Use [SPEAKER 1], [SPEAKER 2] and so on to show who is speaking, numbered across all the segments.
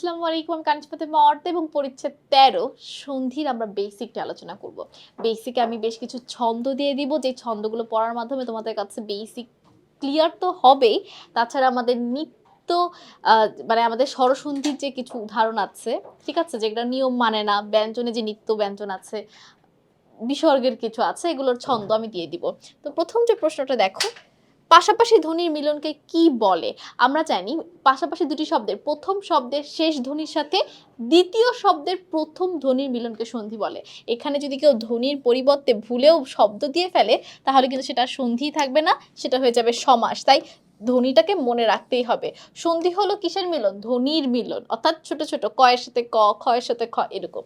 [SPEAKER 1] আসসালামু আলাইকুম। আমি কানিজ ফাতেমা অর্থ এবং পরিচ্ছেদ ১৩ সন্ধির আমরা বেসিকটা আলোচনা করব। বেসিকে আমি বেশ কিছু ছন্দ দিয়ে দিব, যে ছন্দগুলো পড়ার মাধ্যমে তোমাদের কাছে বেসিক ক্লিয়ার তো হবেই। তাছাড়া আমাদের নিত্য আ মানে আমাদের স্বরসন্ধির যে কিছু উদাহরণ আছে, ঠিক আছে? যেগুলো নিয়ম মানে না, ব্যঞ্জনে যে নিত্য ব্যঞ্জন আছে, বিসর্গের কিছু আছে, এগুলোর ছন্দ আমি দিয়ে দিব। তো ১ম যে প্রশ্নটা দেখো, পাশাপাশি ধ্বনির মিলনকে কি বলে? আমরা জানি পাশাপাশি দুটি শব্দের ১ম শব্দের শেষ ধ্বনির সাথে ২য় শব্দের ১ম ধ্বনির মিলনকে সন্ধি বলে। এখানে যদি কেউ ধ্বনির পরিবর্তে ভুলেও শব্দ দিয়ে ফেলে, তাহলে কিন্তু সেটা সন্ধিই থাকবে না, সেটা হয়ে যাবে সমাস। তাই ধ্বনিটাকে মনে রাখতেই হবে। সন্ধি হলো কিসের মিলন? ধ্বনির মিলন। অর্থাৎ ছোট, ছোট ক এর সাথে ক, খ এর সাথে খ এরকম।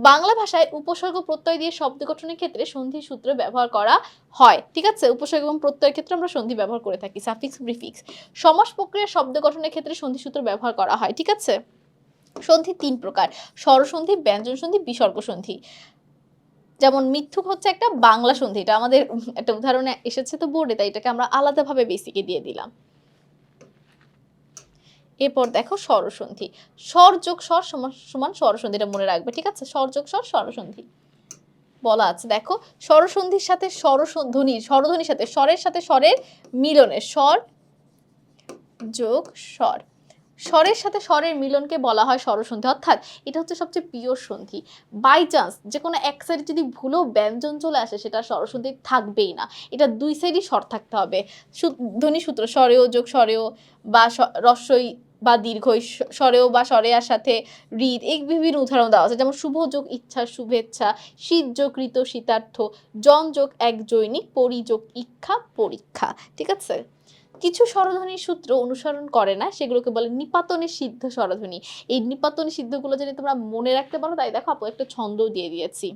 [SPEAKER 1] বাংলা ভাষায় উপসর্গ প্রত্যয় দিয়ে শব্দ গঠনের ক্ষেত্রে সন্ধি সূত্র ব্যবহার করা হয়। ঠিক আছে? উপসর্গ এবং প্রত্যয়ের ক্ষেত্রে আমরা সন্ধি ব্যবহার করে থাকি, সাফিক্স, প্রিফিক্স। সমাস প্রক্রিয়ার শব্দ গঠনের ক্ষেত্রে সন্ধি সূত্র ব্যবহার করা হয়। ঠিক আছে? সন্ধি ৩ প্রকার: স্বরসন্ধি, ব্যঞ্জন সন্ধি, বিসর্গ সন্ধি। যেমন মিথ্যুক হচ্ছে একটা বাংলা সন্ধি। এটা আমাদের একটা উদাহরণে এসেছে তো বোর্ডে, তাই এটাকে আমরা আলাদাভাবে বেসিকে দিয়ে দিলাম। এরপর দেখো স্বরসন্ধি। স্বর যোগ স্বর সমান সমান স্বরসন্ধি, এটা মনে রাখবে। ঠিক আছে? স্বর যোগ স্বর স্বরসন্ধি বলা আছে। দেখো, স্বরসন্ধির সাথে স্বরধ্বনির সাথে স্বরের সাথে স্বরের মিলনে স্বর যোগ স্বর, স্বরের সাথে স্বরের মিলনকে বলা হয় স্বরসন্ধি। অর্থাৎ এটা হচ্ছে সবচেয়ে পিওর সন্ধি। বাই চান্স যে কোনো এক সাইডে যদি ভুলেও ব্যঞ্জন চলে আসে, সেটা স্বরসন্ধি থাকবেই না। এটা দুই সাইডই স্বর থাকতে হবে। ধ্বনি সূত্র স্বরেও যোগ স্বরেও বা রস্বই বা দীর্ঘই, স্বরেও বা স্বরেয়ার সাথে হৃদ, এই বিভিন্ন উদাহরণ দেওয়া আছে। যেমন শুভ যোগ ইচ্ছা শুভেচ্ছা, শীত যোগ ঋত শীতার্থ, জন যোগ এক জৈনিক, পরি যোগ ইচ্ছা পরীক্ষা। ঠিক আছে? কিছু স্বরধ্বনির সূত্র অনুসরণ করে না, সেগুলোকে বলে নিপাতনে সিদ্ধ স্বরধ্বনি। এই নিপাতনে সিদ্ধগুলো যদি তোমরা মনে রাখতে পারো, তাই দেখো আপু একটা ছন্দও দিয়ে দিয়েছি।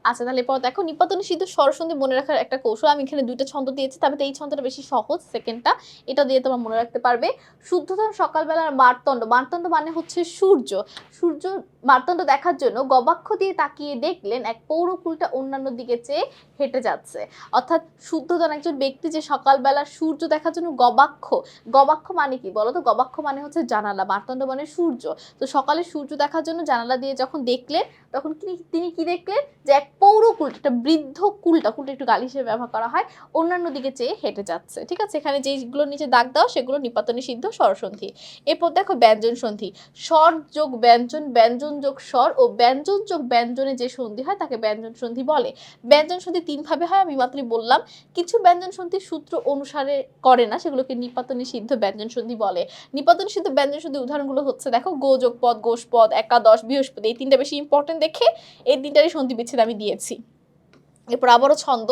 [SPEAKER 1] আচ্ছা, তাহলে এরপর দেখো নিপাতনে সিদ্ধ স্বরসন্ধি মনে রাখার একটা কৌশল। আমি এখানে ২টা ছন্দ দিয়েছি, তবে এই ছন্দটা বেশি সহজ, সেকেন্ডটা। এটা দিয়ে তোমরা মনে রাখতে পারবে। শুদ্ধোধন সকালবেলার মার্তণ্ড, মার্তণ্ড মানে হচ্ছে সূর্য। সূর্য মার্তণ্ড দেখার জন্য গবাক্ষ দিয়ে তাকিয়ে দেখলেন এক পৌরকুলটা অন্যান্য দিকে চেয়ে হেঁটে যাচ্ছে। অর্থাৎ শুদ্ধোধন একজন ব্যক্তি যে সকালবেলা সূর্য দেখার জন্য গবাক্ষ, গবাক্ষ মানে কি বলো তো? গবাক্ষ মানে হচ্ছে জানালা, মার্তণ্ড মানে সূর্য। তো সকালে সূর্য দেখার জন্য জানালা দিয়ে যখন দেখলেন, তখন তিনি কি দেখলেন? যে এক পৌরকুল, একটা বৃদ্ধ কুলটা একটু গালি হিসেবে ব্যবহার করা হয়, অন্যান্য দিকে চেয়ে হেঁটে যাচ্ছে। ঠিক আছে? এখানে যেগুলো নিচে দাগ দাও সেগুলো নিপাতনে সিদ্ধ স্বরসন্ধি। এরপর দেখো ব্যঞ্জন সন্ধি। স্বর যোগ ব্যঞ্জন, ব্যঞ্জন যোগ স্বর ও ব্যঞ্জন যোগ ব্যঞ্জনে যে সন্ধি হয় তাকে ব্যঞ্জন সন্ধি বলে। ব্যঞ্জন সন্ধি ৩ ভাবে হয়, আমি মাত্রই বললাম। কিছু ব্যঞ্জন সন্ধি সূত্র অনুসারে করে না, সেগুলোকে নিপাতনে সিদ্ধ ব্যঞ্জন সন্ধি বলে। নিপাতনে সিদ্ধ ব্যঞ্জন সন্ধির উদাহরণগুলো হচ্ছে দেখো, গোযোগ পদ, গোষ্পদ, একাদশ, বৃহস্পতি, এই ৩টা বেশি ইম্পর্টেন্ট দেখে এই ৩টারই সন্ধি বিচ্ছেদ আমি দিয়েছি। এরপর আবারও ছন্দ,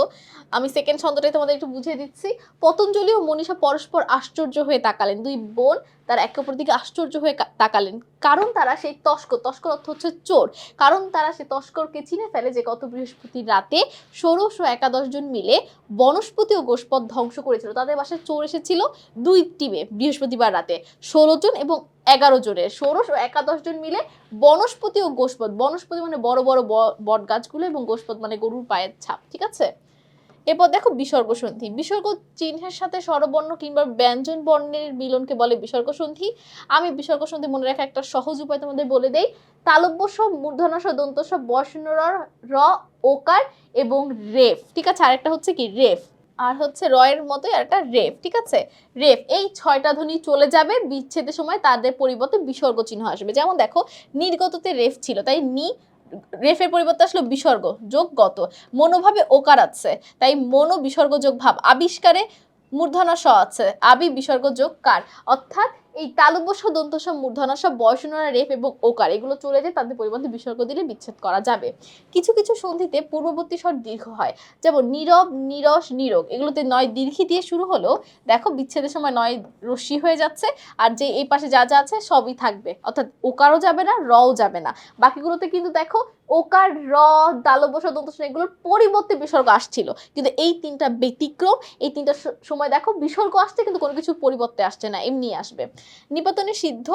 [SPEAKER 1] আমি সেকেন্ড ছন্দটাই তোমাদের একটু বুঝিয়ে দিচ্ছি। পতঞ্জলি ও মনীষা পরস্পর আশ্চর্য হয়ে তাকালেন। ২ বোন তারা একে অপরের দিকে আশ্চর্য হয়ে তাকালেন, কারণ তারা সেই তস্কর অর্থ হচ্ছে চোর, কারণ তারা সেই তস্করকে চিনে ফেলে যে গত বৃহস্পতির রাতে ষোড়শ ও একাদশ জন মিলে বনস্পতি ও গোষ্পদ ধ্বংস করেছিল। তাদের বাসায় চোর এসেছিল ২ টিমে বৃহস্পতিবার রাতে, ১৬ জন এবং ১১ জনের, ষোড়শ ও একাদশ জন মিলে বনস্পতি ও গোষ্পদ, বনস্পতি মানে বড় বড় বট গাছগুলো এবং গোষ্পদ মানে গরুর পায়ের ছাপ। ঠিক আছে? এরপর দেখো বিসর্গ সন্ধি। বিসর্গ চিহ্নের সাথে স্বরবর্ণ কিংবা ব্যঞ্জন বর্ণের মিলনকে বলে বিসর্গ সন্ধি। আমি বিসর্গ সন্ধি মনে রাখা একটা সহজ উপায় তোমাদের বলে দেই। তালব্য স, মূর্ধন্য স, দন্ত স, বর্ণ র, ওকার এবং রেফ। ঠিক আছে? আরেকটা হচ্ছে কি রেফ, আর হচ্ছে রয়ের মতোই আরেকটা রেফ। ঠিক আছে? রেফ, এই ৬টা ধ্বনি চলে যাবে, বিচ্ছেদের সময় তাদের পরিবর্তে বিসর্গ চিহ্ন আসবে। যেমন দেখো, নির্গততে রেফ ছিল, তাই রেফের পরিবর্তে আসলো বিসর্গ যোগ গত। মনোভাবে ওকার আছে, তাই মনো বিসর্গ যোগ ভাব। আবিষ্কারে মূর্ধন্য স আছে, আবি বিসর্গ যোগ কার। অর্থাৎ এই তালব্য স, দন্ত স, মূর্ধন্য স, বয়সনরা, রেফ এবং ওকার এগুলো চলে যায়, তাদের পরিবর্তে বিসর্গ দিলে বিচ্ছেদ করা যাবে। কিছু কিছু সন্ধিতে পূর্ববর্তী স্বর দীর্ঘ হয়, যেমন নীরব, নীরস, নীরোগ, এগুলোতে ৯ দীর্ঘি দিয়ে শুরু হলো, দেখো বিচ্ছেদের সময় ৯ রশ্মি হয়ে যাচ্ছে, আর যে এই পাশে যা যা আছে সবই থাকবে, অর্থাৎ ওকারও যাবে না, রও যাবে না। বাকিগুলোতে কিন্তু দেখো ওকার, র, তালব্য স, দন্ত স এগুলোর পরিবর্তে বিসর্গ আসছিল, কিন্তু এই ৩টা ব্যতিক্রম। এই ৩টা সময় দেখো বিসর্গ আসছে, কিন্তু কোনো কিছু পরিবর্তে আসছে না, এমনি আসবে। নিপাতনে সিদ্ধ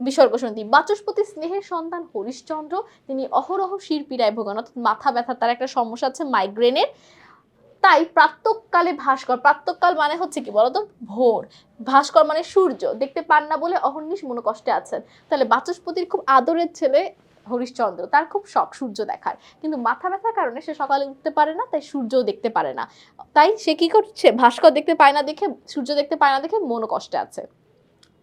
[SPEAKER 1] বিসর্গ সন্ধি। বাচস্পতি স্নেহের সন্তান হরিশ্চন্দ্র, তিনি অহরহ শিরপীড়ায় ভোগান, অর্থাৎ মাথা ব্যথা, তার একটা সমস্যা আছে মাইগ্রেনের। তাই প্রাতঃকালে ভাস্কর, প্রাতঃকাল মানে হচ্ছে কি বলতো, ভোর। ভাস্কর মানে সূর্য, দেখতে পান না বলে অহর্নিশ মনোকষ্টে আছেন। তাহলে বাচস্পতির খুব আদরের ছেলে হরিশ্চন্দ্র, তার খুব শখ সূর্য দেখার, কিন্তু মাথা ব্যথার কারণে সে সকালে উঠতে পারে না, তাই সূর্যও দেখতে পারে না। তাই সে কি করছে, ভাস্কর দেখতে পায় না দেখে, সূর্য দেখতে পায় না দেখে মনোকষ্টে আছে।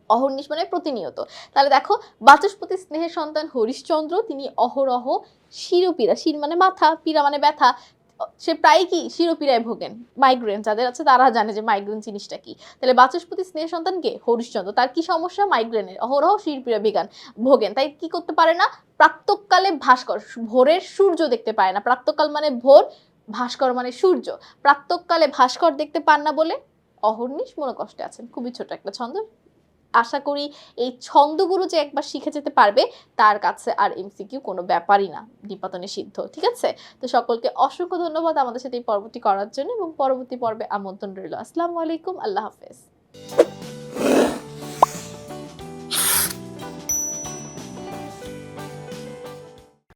[SPEAKER 1] অহর্নিশ মানে প্রতিনিয়ত। তাহলে দেখো, বাচস্পতির স্নেহের সন্তান হরিশ্চন্দ্র তিনি অহরহ শিরোপীড়া, শির মানে মাথা, পীড়া মানে ব্যথা, সে প্রায় কি শিরোপীড়ায় ভোগেন। মাইগ্রেন যাদের আছে তারা জানে যে মাইগ্রেন জিনিসটা কি। তাহলে বাচস্পতির স্নেহের সন্তান কে, হরিশ্চন্দ্র, তার কি সমস্যা, মাইগ্রেনের, অহরহ শিরোপীড়া ভোগেন, তাই কি করতে পারে না, প্রাতঃকালে ভাস্কর, ভোরের সূর্য দেখতে পায় না। প্রাতঃকাল মানে ভোর, ভাস্কর মানে সূর্য। প্রাতঃকালে ভাস্কর দেখতে পান না বলে অহর্নিশ মনোকষ্টে আছেন। খুবই ছোট একটা ছন্দ। আশা করি এই ছন্দগুলো যে একবার শিখে যেতে পারবে, তার কাছে আর এমসিকিউ কোনো ব্যাপারই না, নিপাতনে সিদ্ধ। ঠিক আছে? তো সকলকে অসংখ্য ধন্যবাদ আমাদের সাথে এই পর্বটি করার জন্য, এবং পরবর্তী পর্বে আমন্ত্রণ রইল। আসসালামু আলাইকুম, আল্লাহ হাফেজ।